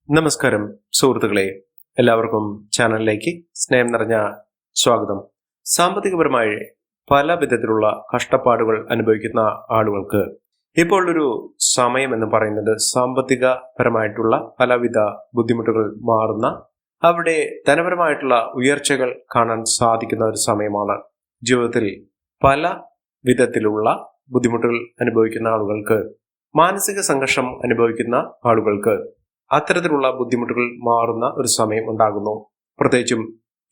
നമസ്കാരം സുഹൃത്തുക്കളെ, എല്ലാവർക്കും ചാനലിലേക്ക് സ്നേഹം നിറഞ്ഞ സ്വാഗതം. സാമ്പത്തികപരമായി പല വിധത്തിലുള്ള കഷ്ടപ്പാടുകൾ അനുഭവിക്കുന്ന ആളുകൾക്ക് ഇപ്പോൾ ഒരു സമയം എന്ന് പറയുന്നത് സാമ്പത്തികപരമായിട്ടുള്ള പലവിധ ബുദ്ധിമുട്ടുകൾ മാറുന്ന, അവിടെ ധനപരമായിട്ടുള്ള ഉയർച്ചകൾ കാണാൻ സാധിക്കുന്ന ഒരു സമയമാണ്. ജീവിതത്തിൽ പല വിധത്തിലുള്ള ബുദ്ധിമുട്ടുകൾ അനുഭവിക്കുന്ന ആളുകൾക്ക്, മാനസിക സംഘർഷം അനുഭവിക്കുന്ന ആളുകൾക്ക് അത്തരത്തിലുള്ള ബുദ്ധിമുട്ടുകൾ മാറുന്ന ഒരു സമയം ഉണ്ടാകുന്നു. പ്രത്യേകിച്ചും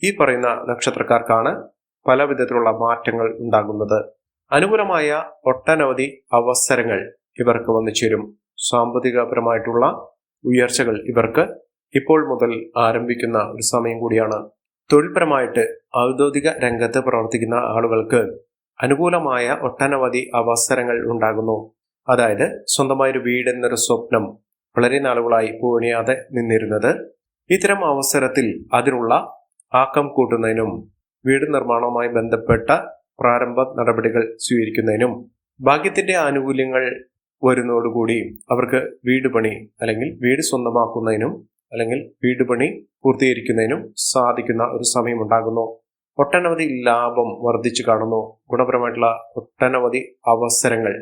ഈ പറയുന്ന നക്ഷത്രക്കാർക്കാണ് പല വിധത്തിലുള്ള മാറ്റങ്ങൾ ഉണ്ടാകുന്നത്. അനുകൂലമായ ഒട്ടനവധി അവസരങ്ങൾ ഇവർക്ക് വന്നു ചേരും. സാമ്പത്തികപരമായിട്ടുള്ള ഉയർച്ചകൾ ഇവർക്ക് ഇപ്പോൾ മുതൽ ആരംഭിക്കുന്ന ഒരു സമയം കൂടിയാണ്. തൊഴിൽപരമായിട്ട് ഔദ്യോഗിക രംഗത്ത് പ്രവർത്തിക്കുന്ന ആളുകൾക്ക് അനുകൂലമായ ഒട്ടനവധി അവസരങ്ങൾ ഉണ്ടാകുന്നു. അതായത് സ്വന്തമായൊരു വീട് എന്നൊരു സ്വപ്നം വളരെ നാളുകളായി പൂവണിയാതെ നിന്നിരുന്നത്, ഇത്തരം അവസരത്തിൽ അതിനുള്ള ആക്കം കൂട്ടുന്നതിനും വീട് നിർമ്മാണവുമായി ബന്ധപ്പെട്ട പ്രാരംഭ നടപടികൾ സ്വീകരിക്കുന്നതിനും ഭാഗ്യത്തിന്റെ ആനുകൂല്യങ്ങൾ വരുന്നതോടുകൂടി അവർക്ക് വീട് പണി അല്ലെങ്കിൽ വീട് സ്വന്തമാക്കുന്നതിനും അല്ലെങ്കിൽ വീട് പണി പൂർത്തീകരിക്കുന്നതിനും സാധിക്കുന്ന ഒരു സമയം ഉണ്ടാകുന്നു. ഒട്ടനവധി ലാഭം വർദ്ധിച്ചു കാണുന്നു. ഗുണപരമായിട്ടുള്ള ഒട്ടനവധി അവസരങ്ങൾ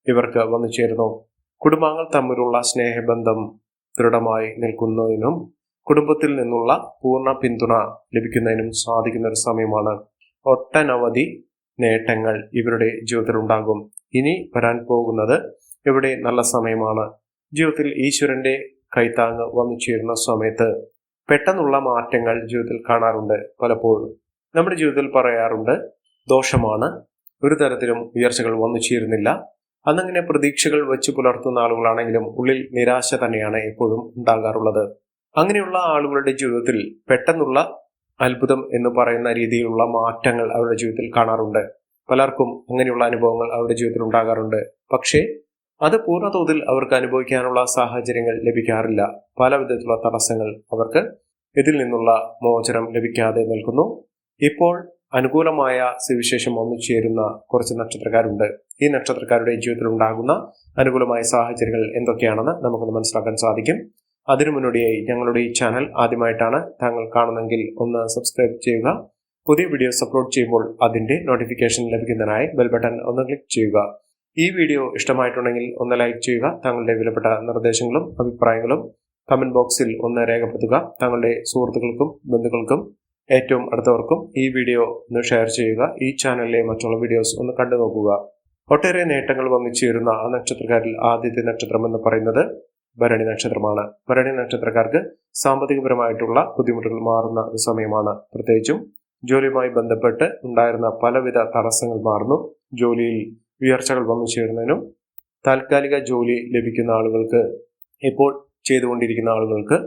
ഇവർക്ക് വന്നു ചേരുന്നു. കുടുംബാംഗങ്ങൾ തമ്മിലുള്ള സ്നേഹബന്ധം ദൃഢമായി നിൽക്കുന്നതിനും കുടുംബത്തിൽ നിന്നുള്ള പൂർണ്ണ പിന്തുണ ലഭിക്കുന്നതിനും സാധിക്കുന്ന ഒരു സമയമാണ്. ഒട്ടനവധി നേട്ടങ്ങൾ ഇവരുടെ ജീവിതത്തിൽ ഉണ്ടാകും. ഇനി വരാൻ പോകുന്നത് ഇവിടെ നല്ല സമയമാണ്. ജീവിതത്തിൽ ഈശ്വരന്റെ കൈത്താങ്ങ് വന്നു ചേരുന്ന സമയത്ത് പെട്ടെന്നുള്ള മാറ്റങ്ങൾ ജീവിതത്തിൽ കാണാറുണ്ട്. പലപ്പോഴും നമ്മുടെ ജീവിതത്തിൽ പറയാറുണ്ട്, ദോഷമാണ്, ഒരു തരത്തിലും ഉയർച്ചകൾ വന്നു ചേരുന്നില്ല. അന്നങ്ങനെ പ്രതീക്ഷകൾ വെച്ച് പുലർത്തുന്ന ആളുകളാണെങ്കിലും ഉള്ളിൽ നിരാശ തന്നെയാണ് എപ്പോഴും ഉണ്ടാകാറുള്ളത്. അങ്ങനെയുള്ള ആളുകളുടെ ജീവിതത്തിൽ പെട്ടെന്നുള്ള അത്ഭുതം എന്ന് പറയുന്ന രീതിയിലുള്ള മാറ്റങ്ങൾ അവരുടെ ജീവിതത്തിൽ കാണാറുണ്ട്. പലർക്കും അങ്ങനെയുള്ള അനുഭവങ്ങൾ അവരുടെ ജീവിതത്തിൽ ഉണ്ടാകാറുണ്ട്. പക്ഷേ അത് പൂർണ്ണതോതിൽ അവർക്ക് അനുഭവിക്കാനുള്ള സാഹചര്യങ്ങൾ ലഭിക്കാറില്ല. പല വിധത്തിലുള്ള തടസ്സങ്ങൾ അവർക്ക് ഇതിൽ നിന്നുള്ള മോചനം ലഭിക്കാതെ നിൽക്കുന്നു. ഇപ്പോൾ അനുകൂലമായ സുവിശേഷം വന്നു ചേരുന്ന കുറച്ച് നക്ഷത്രക്കാരുണ്ട്. ഈ നക്ഷത്രക്കാരുടെ ജീവിതത്തിൽ ഉണ്ടാകുന്ന അനുകൂലമായ സാഹചര്യങ്ങൾ എന്തൊക്കെയാണെന്ന് നമുക്കൊന്ന് മനസ്സിലാക്കാൻ സാധിക്കും. അതിനു മുന്നോടിയായി ഞങ്ങളുടെ ഈ ചാനൽ ആദ്യമായിട്ടാണ് താങ്കൾ കാണുന്നെങ്കിൽ ഒന്ന് സബ്സ്ക്രൈബ് ചെയ്യുക. പുതിയ വീഡിയോസ് അപ്ലോഡ് ചെയ്യുമ്പോൾ അതിന്റെ നോട്ടിഫിക്കേഷൻ ലഭിക്കുന്നതിനായി ബെൽ ബട്ടൺ ഒന്ന് ക്ലിക്ക് ചെയ്യുക. ഈ വീഡിയോ ഇഷ്ടമായിട്ടുണ്ടെങ്കിൽ ഒന്ന് ലൈക്ക് ചെയ്യുക. താങ്കളുടെ വിലപ്പെട്ട നിർദ്ദേശങ്ങളും അഭിപ്രായങ്ങളും കമന്റ് ബോക്സിൽ ഒന്ന് രേഖപ്പെടുത്തുക. താങ്കളുടെ സുഹൃത്തുക്കൾക്കും ബന്ധുക്കൾക്കും ഏറ്റവും അടുത്തവർക്കും ഈ വീഡിയോ ഒന്ന് ഷെയർ ചെയ്യുക. ഈ ചാനലിലെ മറ്റുള്ള വീഡിയോസ് ഒന്ന് കണ്ടു നോക്കുക. ഒട്ടേറെ നേട്ടങ്ങൾ വന്നു ചേരുന്ന ആ നക്ഷത്രക്കാരിൽ ആദ്യത്തെ നക്ഷത്രം എന്ന് പറയുന്നത് ഭരണി നക്ഷത്രമാണ്. ഭരണി നക്ഷത്രക്കാർക്ക് സാമ്പത്തികപരമായിട്ടുള്ള ബുദ്ധിമുട്ടുകൾ മാറുന്ന ഒരു സമയമാണ്. പ്രത്യേകിച്ചും ജോലിയുമായി ബന്ധപ്പെട്ട് ഉണ്ടായിരുന്ന പലവിധ തടസ്സങ്ങൾ മാറുന്നു. ജോലിയിൽ ഉയർച്ചകൾ വന്നു ചേരുന്നതിനും താൽക്കാലിക ജോലി ലഭിക്കുന്ന ആളുകൾക്ക്, ഇപ്പോൾ ചെയ്തുകൊണ്ടിരിക്കുന്ന ആളുകൾക്ക്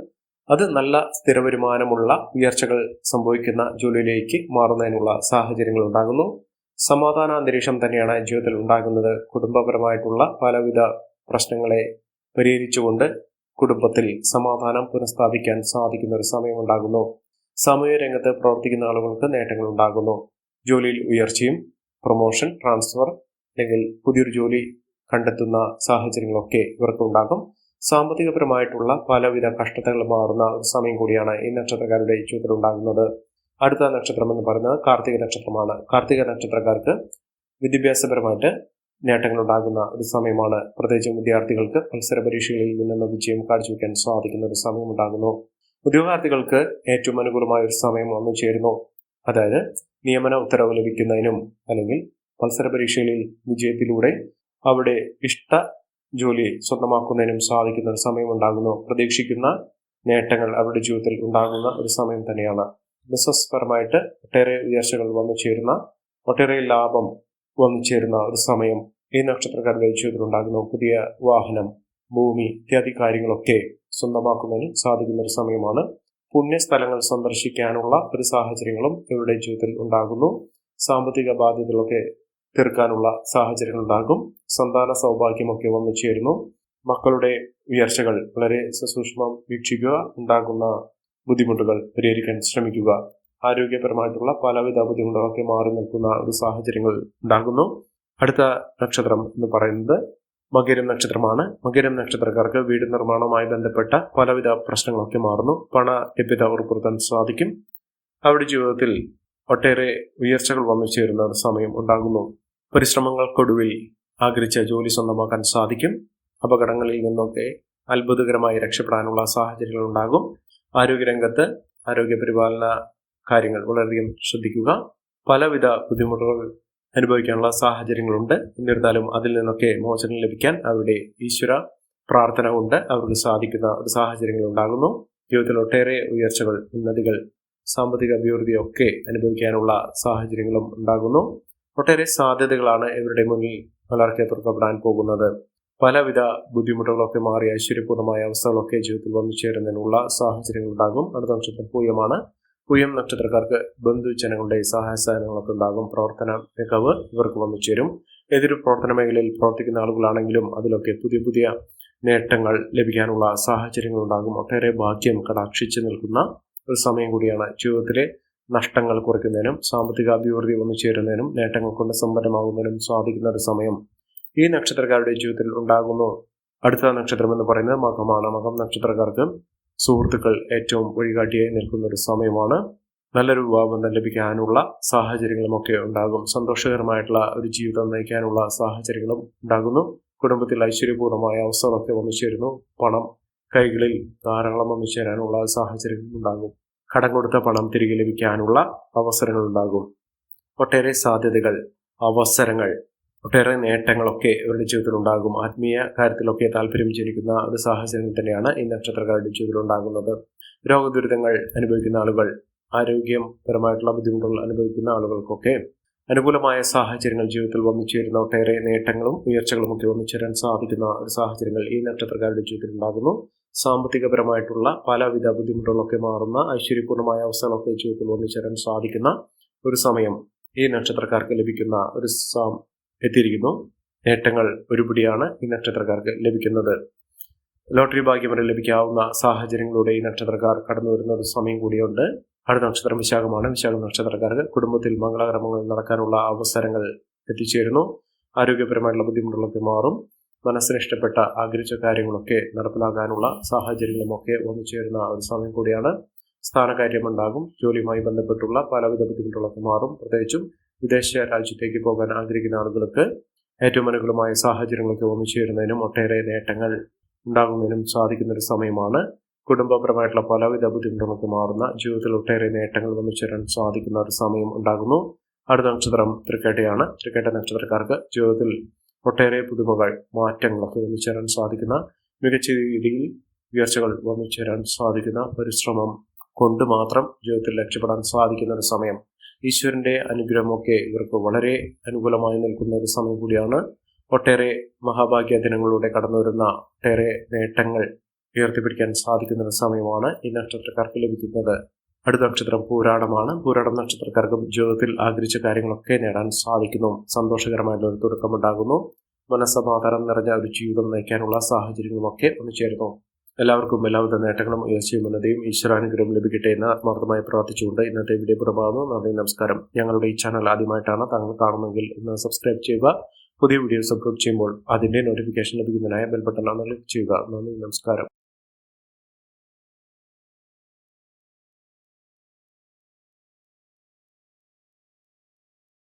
അത് നല്ല സ്ഥിര വരുമാനമുള്ള ഉയർച്ചകൾ സംഭവിക്കുന്ന ജോലിയിലേക്ക് മാറുന്നതിനുള്ള സാഹചര്യങ്ങൾ ഉണ്ടാകുന്നു. സമാധാന അന്തരീക്ഷം തന്നെയാണ് ജീവിതത്തിൽ ഉണ്ടാകുന്നത്. കുടുംബപരമായിട്ടുള്ള പലവിധ പ്രശ്നങ്ങളെ പരിഹരിച്ചുകൊണ്ട് കുടുംബത്തിൽ സമാധാനം പുനഃസ്ഥാപിക്കാൻ സാധിക്കുന്ന ഒരു സമയം ഉണ്ടാകുന്നു. സാമൂഹ്യ രംഗത്ത് പ്രവർത്തിക്കുന്ന ആളുകൾക്ക് നേട്ടങ്ങൾ ഉണ്ടാകുന്നു. ജോലിയിൽ ഉയർച്ചയും പ്രൊമോഷൻ, ട്രാൻസ്ഫർ അല്ലെങ്കിൽ പുതിയൊരു ജോലി കണ്ടെത്തുന്ന സാഹചര്യങ്ങളൊക്കെ ഇവർക്ക് ഉണ്ടാകും. സാമ്പത്തികപരമായിട്ടുള്ള പലവിധ കഷ്ടതകൾ മാറുന്ന ഒരു സമയം കൂടിയാണ് ഈ നക്ഷത്രക്കാരുടെ ജീവിതത്തിൽ ഉണ്ടാകുന്നത്. അടുത്ത നക്ഷത്രം എന്ന് പറയുന്നത് കാർത്തിക നക്ഷത്രമാണ്. കാർത്തിക നക്ഷത്രക്കാർക്ക് വിദ്യാഭ്യാസപരമായിട്ട് നേട്ടങ്ങൾ ഉണ്ടാകുന്ന ഒരു സമയമാണ്. പ്രത്യേകിച്ചും വിദ്യാർത്ഥികൾക്ക് മത്സര പരീക്ഷകളിൽ നിന്ന് വിജയം കാഴ്ചവെക്കാൻ സാധിക്കുന്ന ഒരു സമയം ഉണ്ടാകുന്നു. ഉദ്യോഗാർത്ഥികൾക്ക് ഏറ്റവും അനുകൂലമായ ഒരു സമയം വന്നു ചേരുന്നു. അതായത് നിയമന ഉത്തരവ് ലഭിക്കുന്നതിനും അല്ലെങ്കിൽ മത്സര പരീക്ഷകളിൽ വിജയത്തിലൂടെ അവിടെ ഇഷ്ട ജോലി സ്വന്തമാക്കുന്നതിനും സാധിക്കുന്ന ഒരു സമയം ഉണ്ടാകുന്നു. പ്രതീക്ഷിക്കുന്ന നേട്ടങ്ങൾ അവരുടെ ജീവിതത്തിൽ ഉണ്ടാകുന്ന ഒരു സമയം തന്നെയാണ്. ബിസിനസ് പരമായിട്ട് ഒട്ടേറെ ഉയർച്ചകൾ വന്നു ചേരുന്ന, ഒട്ടേറെ ലാഭം വന്നു ചേരുന്ന ഒരു സമയം ഈ നക്ഷത്രക്കാരുടെ ജീവിതത്തിൽ ഉണ്ടാകുന്നു. പുതിയ വാഹനം, ഭൂമി ഇത്യാദി കാര്യങ്ങളൊക്കെ സ്വന്തമാക്കുന്നതിന് സാധിക്കുന്ന ഒരു സമയമാണ്. പുണ്യസ്ഥലങ്ങൾ സന്ദർശിക്കാനുള്ള ഒരു സാഹചര്യങ്ങളും ഇവരുടെ ജീവിതത്തിൽ ഉണ്ടാകുന്നു. സാമ്പത്തിക ബാധ്യതകളൊക്കെ തീർക്കാനുള്ള സാഹചര്യങ്ങൾ ഉണ്ടാകും. സന്താന സൗഭാഗ്യമൊക്കെ വന്നു ചേരുന്നു. മക്കളുടെ ഉയർച്ചകൾ വളരെ സസൂക്ഷ്മം വീക്ഷിക്കുക. ഉണ്ടാകുന്ന ബുദ്ധിമുട്ടുകൾ പരിഹരിക്കാൻ ശ്രമിക്കുക. ആരോഗ്യപരമായിട്ടുള്ള പലവിധ ബുദ്ധിമുട്ടുകളൊക്കെ മാറി നിൽക്കുന്ന ഒരു സാഹചര്യങ്ങൾ ഉണ്ടാകുന്നു. അടുത്ത നക്ഷത്രം എന്ന് പറയുന്നത് മകരം നക്ഷത്രമാണ്. മകരം നക്ഷത്രക്കാർക്ക് വീട് നിർമ്മാണവുമായി ബന്ധപ്പെട്ട പലവിധ പ്രശ്നങ്ങളൊക്കെ മാറുന്നു. പണ ലഭ്യത ഉറപ്പുവരുത്താൻ സാധിക്കും. അവരുടെ ജീവിതത്തിൽ ഒട്ടേറെ ഉയർച്ചകൾ വന്നു ചേരുന്ന ഒരു സമയം ഉണ്ടാകുന്നു. പരിശ്രമങ്ങൾക്കൊടുവിൽ ആഗ്രഹിച്ച ജോലി സ്വന്തമാക്കാൻ സാധിക്കും. അപകടങ്ങളിൽ നിന്നൊക്കെ അത്ഭുതകരമായി രക്ഷപ്പെടാനുള്ള സാഹചര്യങ്ങൾ ഉണ്ടാകും. ആരോഗ്യരംഗത്ത് ആരോഗ്യപരിപാലന കാര്യങ്ങൾ വളരെയധികം ശ്രദ്ധിക്കുക. പലവിധ ബുദ്ധിമുട്ടുകൾ അനുഭവിക്കാനുള്ള സാഹചര്യങ്ങളുണ്ട്. എന്നിരുന്നാലും അതിൽ നിന്നൊക്കെ മോചനം ലഭിക്കാൻ അവരുടെ ഈശ്വര പ്രാർത്ഥന കൊണ്ട് അവർക്ക് സാധിക്കുന്ന ഒരു സാഹചര്യങ്ങൾ ഉണ്ടാകുന്നു. ജീവിതത്തിൽ ഒട്ടേറെ ഉയർച്ചകൾ, ഉന്നതികൾ, സാമ്പത്തിക അഭിവൃദ്ധിയൊക്കെ അനുഭവിക്കാനുള്ള സാഹചര്യങ്ങളും ഉണ്ടാകുന്നു. ഒട്ടേറെ സാധ്യതകളാണ് ഇവരുടെ മുന്നിൽ വളർക്കെ തുറക്കപ്പെടാൻ പോകുന്നത്. പലവിധ ബുദ്ധിമുട്ടുകളൊക്കെ മാറി ഐശ്വര്യപൂർണ്ണമായ അവസ്ഥകളൊക്കെ ജീവിതത്തിൽ വന്നു ചേരുന്നതിനുള്ള സാഹചര്യങ്ങൾ ഉണ്ടാകും. അടുത്ത നക്ഷത്രം പൂയമാണ്. പൂയം നക്ഷത്രക്കാർക്ക് ബന്ധുജനങ്ങളുടെ സഹായ സഹകരണങ്ങളൊക്കെ ഉണ്ടാകും. പ്രവർത്തന മികവ് ഇവർക്ക് വന്നു ചേരും. ഏതൊരു പ്രവർത്തന മേഖലയിൽ പ്രവർത്തിക്കുന്ന ആളുകളാണെങ്കിലും അതിലൊക്കെ പുതിയ പുതിയ നേട്ടങ്ങൾ ലഭിക്കാനുള്ള സാഹചര്യങ്ങൾ ഉണ്ടാകും. ഒട്ടേറെ ഭാഗ്യം കടാക്ഷിച്ച് നിൽക്കുന്ന ഒരു സമയം കൂടിയാണ്. ജീവിതത്തിലെ നഷ്ടങ്ങൾ കുറയ്ക്കുന്നതിനും സാമ്പത്തിക അഭിവൃദ്ധി വന്നു ചേരുന്നതിനും നേട്ടങ്ങൾ കൊണ്ട് സമ്പന്നമാകുന്നതിനും സാധിക്കുന്ന ഒരു സമയം ഈ നക്ഷത്രക്കാരുടെ ജീവിതത്തിൽ ഉണ്ടാകുന്നു. അടുത്ത നക്ഷത്രം എന്ന് പറയുന്നത് മകമാണ്. മകം നക്ഷത്രക്കാർക്ക് സുഹൃത്തുക്കൾ ഏറ്റവും വഴികാട്ടിയായി നിൽക്കുന്ന ഒരു സമയമാണ്. നല്ലൊരു വിവാഹബന്ധം ലഭിക്കാനുള്ള സാഹചര്യങ്ങളുമൊക്കെ ഉണ്ടാകും. സന്തോഷകരമായിട്ടുള്ള ഒരു ജീവിതം നയിക്കാനുള്ള സാഹചര്യങ്ങളും ഉണ്ടാകുന്നു. കുടുംബത്തിൽ ഐശ്വര്യപൂർണ്ണമായ അവസ്ഥകളൊക്കെ വന്നു ചേരുന്നു. പണം കൈകളിൽ ധാരാളം വന്നു ചേരാനുള്ള സാഹചര്യങ്ങൾ ഉണ്ടാകും. കടം കൊടുത്ത പണം തിരികെ ലഭിക്കാനുള്ള അവസരങ്ങൾ ഉണ്ടാകും. ഒട്ടേറെ സാധ്യതകൾ, അവസരങ്ങൾ, ഒട്ടേറെ നേട്ടങ്ങളൊക്കെ ഇവരുടെ ജീവിതത്തിൽ ഉണ്ടാകും. ആത്മീയ കാര്യത്തിലൊക്കെ താല്പര്യം ജനിക്കുന്ന ഒരു സാഹചര്യം തന്നെയാണ് ഈ നക്ഷത്രക്കാരുടെ ജീവിതത്തിൽ ഉണ്ടാകുന്നത്. രോഗദുരിതങ്ങൾ അനുഭവിക്കുന്ന ആളുകൾ, ആരോഗ്യപരമായിട്ടുള്ള ബുദ്ധിമുട്ടുകൾ അനുഭവിക്കുന്ന ആളുകൾക്കൊക്കെ അനുകൂലമായ സാഹചര്യങ്ങൾ ജീവിതത്തിൽ വന്നു ചേരുന്ന ഒട്ടേറെ നേട്ടങ്ങളും ഉയർച്ചകളും ഒക്കെ വന്നു ചേരാൻ സാധിക്കുന്ന ഒരു സാഹചര്യങ്ങൾ ഈ നക്ഷത്രക്കാരുടെ ജീവിതത്തിൽ ഉണ്ടാകുന്നു. സാമ്പത്തികപരമായിട്ടുള്ള പലവിധ ബുദ്ധിമുട്ടുകളൊക്കെ മാറുന്ന ഐശ്വര്യപൂർണ്ണമായ അവസ്ഥകളൊക്കെ ജീവിതത്തിൽ വന്നു ചേരാൻ സാധിക്കുന്ന ഒരു സമയം ഈ നക്ഷത്രക്കാർക്ക് ലഭിക്കുന്ന ഒരു എത്തിയിരിക്കുന്നു. നേട്ടങ്ങൾ ഒരുപിടിയാണ് ഈ നക്ഷത്രക്കാർക്ക് ലഭിക്കുന്നത്. ലോട്ടറി ഭാഗ്യം വരെ ലഭിക്കാവുന്ന സാഹചര്യങ്ങളിലൂടെ ഈ നക്ഷത്രക്കാർ കടന്നു വരുന്ന ഒരു സമയം കൂടിയുണ്ട്. അടുത്ത നക്ഷത്രം വിശാഖമാണ്. വിശാഖ നക്ഷത്രക്കാർക്ക് കുടുംബത്തിൽ മംഗളകർമ്മങ്ങൾ നടക്കാനുള്ള അവസരങ്ങൾ എത്തിച്ചേരുന്നു. ആരോഗ്യപരമായിട്ടുള്ള ബുദ്ധിമുട്ടുകളൊക്കെ മാറും. മനസ്സിന് ഇഷ്ടപ്പെട്ട ആഗ്രഹിച്ച കാര്യങ്ങളൊക്കെ നടപ്പിലാക്കാനുള്ള സാഹചര്യങ്ങളുമൊക്കെ വന്നു ചേരുന്ന ഒരു സമയം കൂടിയാണ്. സ്ഥാനകാര്യമുണ്ടാകും. ജോലിയുമായി ബന്ധപ്പെട്ടുള്ള പലവിധ ബുദ്ധിമുട്ടുകളൊക്കെ മാറും. പ്രത്യേകിച്ചും വിദേശ രാജ്യത്തേക്ക് പോകാൻ ആഗ്രഹിക്കുന്ന ആളുകൾക്ക് ഏറ്റവും അനുകൂലമായ സാഹചര്യങ്ങളൊക്കെ വന്നു ചേരുന്നതിനും ഒട്ടേറെ നേട്ടങ്ങൾ ഉണ്ടാകുന്നതിനും സാധിക്കുന്ന ഒരു സമയമാണ്. കുടുംബപരമായിട്ടുള്ള പലവിധ ബുദ്ധിമുട്ടുകളൊക്കെ മാറുന്ന ജീവിതത്തിൽ ഒട്ടേറെ നേട്ടങ്ങൾ വന്നു ചേരാൻ സാധിക്കുന്ന ഒരു സമയം ഉണ്ടാകുന്നു. അടുത്ത നക്ഷത്രം തൃക്കേട്ടയാണ്. തൃക്കേട്ട നക്ഷത്രക്കാർക്ക് ജീവിതത്തിൽ ഒട്ടേറെ പുതുമകൾ, മാറ്റങ്ങളൊക്കെ വന്നു ചേരാൻ സാധിക്കുന്ന, മികച്ച രീതിയിൽ ഉയർച്ചകൾ വന്നു ചേരാൻ സാധിക്കുന്ന പരിശ്രമം കൊണ്ട് മാത്രം ജീവിതത്തിൽ രക്ഷപ്പെടാൻ സാധിക്കുന്ന ഒരു സമയം. ഈശ്വരന്റെ അനുഗ്രഹമൊക്കെ ഇവർക്ക് വളരെ അനുകൂലമായി നിൽക്കുന്ന ഒരു സമയം കൂടിയാണ്. ഒട്ടേറെ മഹാഭാഗ്യ ദിനങ്ങളിലൂടെ കടന്നു വരുന്ന ഒട്ടേറെ നേട്ടങ്ങൾ ഉയർത്തിപ്പിടിക്കാൻ സാധിക്കുന്ന ഒരു സമയമാണ് ഈ നക്ഷത്രക്കാർക്ക് ലഭിക്കുന്നത്. അടുത്ത നക്ഷത്രം പൂരാടമാണ്. പൂരാടം നക്ഷത്രക്കാർക്കും ജീവിതത്തിൽ ആഗ്രഹിച്ച കാര്യങ്ങളൊക്കെ നേടാൻ സാധിക്കുന്നു. സന്തോഷകരമായിട്ടുള്ള ഒരു തുടക്കമുണ്ടാകുന്നു. മനസ്സമാധാനം നിറഞ്ഞ ഒരു ജീവിതം നയിക്കാനുള്ള സാഹചര്യങ്ങളുമൊക്കെ വന്നു ചേരുന്നു. എല്ലാവർക്കും എല്ലാവിധ നേട്ടങ്ങളും ഉയർച്ചയും ഉന്നതിയും ഈശ്വരാനുഗ്രഹം ലഭിക്കട്ടെ എന്ന് ആത്മാർത്ഥമായി പ്രാർത്ഥിച്ചുകൊണ്ട് ഇന്നത്തെ വീഡിയോ പുറമാകുന്നു. നന്ദി, നമസ്കാരം. ഞങ്ങളുടെ ഈ ചാനൽ ആദ്യമായിട്ടാണ് താങ്കൾ കാണുമെങ്കിൽ ഒന്ന് സബ്സ്ക്രൈബ് ചെയ്യുക. പുതിയ വീഡിയോസ് അപ്ലോഡ് ചെയ്യുമ്പോൾ അതിന്റെ നോട്ടിഫിക്കേഷൻ ലഭിക്കുന്നതിനായി ബെൽ ബട്ടൺ ഒന്ന് ക്ലിക്ക് ചെയ്യുക. നന്ദി, നമസ്കാരം.